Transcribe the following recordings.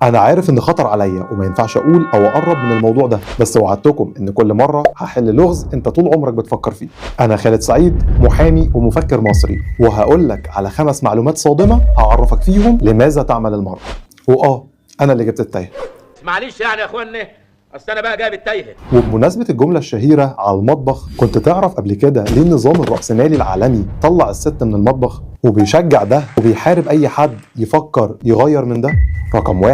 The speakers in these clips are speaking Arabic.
انا عارف ان خطر عليا وما ينفعش اقول او اقرب من الموضوع ده، بس وعدتكم ان كل مره هحل لغز انت طول عمرك بتفكر فيه. انا خالد سعيد، محامي ومفكر مصري، وهقول لك على 5 معلومات صادمه هعرفك فيهم لماذا تعمل المرأة. انا اللي جبت التايه. معلش يعني يا اخوانا، اصل انا بقى جايب التايه. وبمناسبه الجمله الشهيره على المطبخ، كنت تعرف قبل كده ليه النظام الرأسمالي العالمي طلع الست من المطبخ وبيشجع ده وبيحارب اي حد يفكر يغير من ده؟ رقم 1،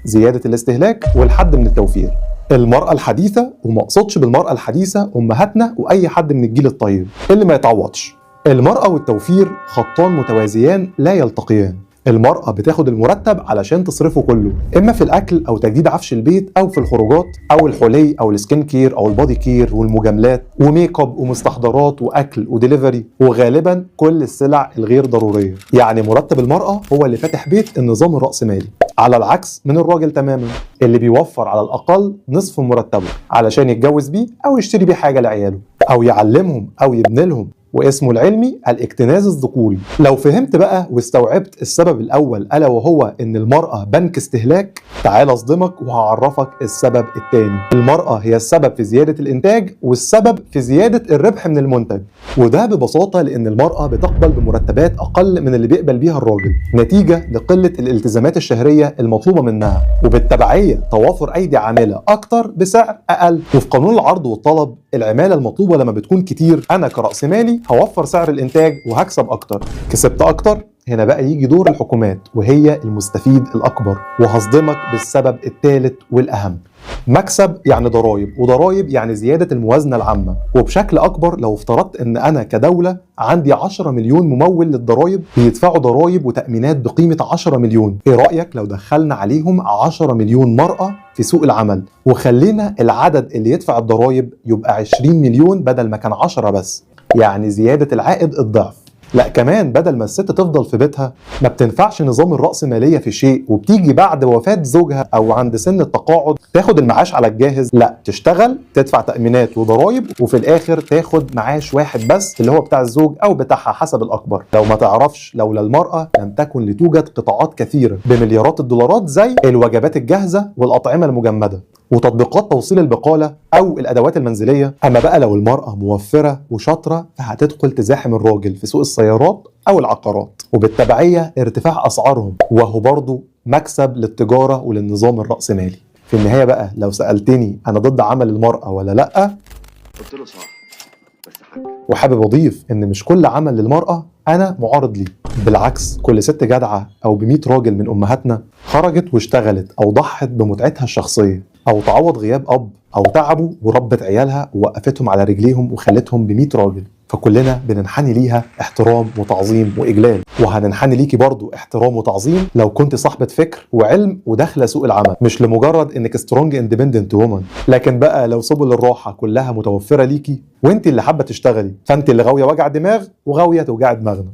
زياده الاستهلاك والحد من التوفير. المرأة الحديثة، وما اقصدش بالمرأة الحديثة امهاتنا واي حد من الجيل الطيب اللي ما يتعوضش. المرأة والتوفير خطان متوازيان لا يلتقيان. المرأة بتاخد المرتب علشان تصرفه كله، إما في الأكل أو تجديد عفش البيت أو في الخروجات أو الحلي أو السكين كير أو البادي كير والمجاملات وميك اب ومستحضرات وأكل وديليفري، وغالبا كل السلع الغير ضرورية. يعني مرتب المرأة هو اللي فاتح بيت النظام الرأسمالي، على العكس من الراجل تماما اللي بيوفر على الأقل نصف مرتبه علشان يتجوز بيه أو يشتري بيه حاجة لعياله أو يعلمهم أو يبني لهم، واسمه العلمي الاكتناز الذكوري. لو فهمت بقى واستوعبت السبب الأول ألا وهو إن المرأة بنك استهلاك، تعال أصدمك وهعرفك السبب الثاني. المرأة هي السبب في زيادة الإنتاج والسبب في زيادة الربح من المنتج، وده ببساطة لأن المرأة بتقبل بمرتبات أقل من اللي بيقبل بيها الراجل نتيجة لقلة الالتزامات الشهرية المطلوبة منها، وبالتبعية توافر أيدي عاملة أكتر بسعر أقل. وفي قانون العرض والطلب، العمالة المطلوبة لما بتكون كتير، أنا كرأسمالي هوفر سعر الإنتاج وهكسب أكتر. كسبت أكتر، هنا بقى يجي دور الحكومات وهي المستفيد الأكبر، وهصدمك بالسبب الثالث والأهم. مكسب يعني ضرائب، وضرائب يعني زيادة الموازنة العامة، وبشكل أكبر لو افترضت أن أنا كدولة عندي 10 مليون ممول للضرائب بيدفعوا ضرائب وتأمينات بقيمة 10 مليون، إيه رأيك لو دخلنا عليهم 10 مليون مرأة في سوق العمل وخلينا العدد اللي يدفع الضرائب يبقى 20 مليون بدل ما كان 10 بس؟ يعني زيادة العائد الضعف. لا كمان بدل ما الست تفضل في بيتها، ما بتنفعش نظام الرأسمالية في شيء وبتيجي بعد وفاة زوجها أو عند سن التقاعد تاخد المعاش على الجاهز، لا تشتغل تدفع تأمينات وضرائب وفي الآخر تاخد معاش واحد بس اللي هو بتاع الزوج أو بتاعها حسب الأكبر. لو ما تعرفش، لولا المرأة لم تكن لتوجد قطاعات كثيرة بمليارات الدولارات زي الوجبات الجاهزة والأطعمة المجمدة وتطبيقات توصيل البقالة أو الأدوات المنزلية. أما بقى لو المرأة موفرة وشاطرة فهتدخل تزاحم الراجل في سوق السيارات أو العقارات، وبالتبعية ارتفاع أسعارهم، وهو برضو مكسب للتجارة وللنظام الرأسمالي. في النهاية بقى لو سألتني أنا ضد عمل المرأة ولا لأ، قلت له صح بس حاجة. وحابب أضيف إن مش كل عمل للمرأة أنا معارض ليه، بالعكس كل ست جدعة أو ب100 راجل من أمهاتنا خرجت واشتغلت أو ضحت بمتعتها الشخصية أو تعوض غياب أب أو تعبوا وربت عيالها ووقفتهم على رجليهم وخلتهم ب100 راجل، فكلنا بننحني ليها احترام وتعظيم وإجلال. وهننحني ليكي برضو احترام وتعظيم لو كنت صاحبة فكر وعلم وداخلة سوق العمل، مش لمجرد انك سترونج اندبندنت وومن. لكن بقى لو سبل الراحة كلها متوفرة ليكي وانت اللي حابة تشتغلي، فانت اللي غاوية وجع دماغ وغاوية توجع دماغنا.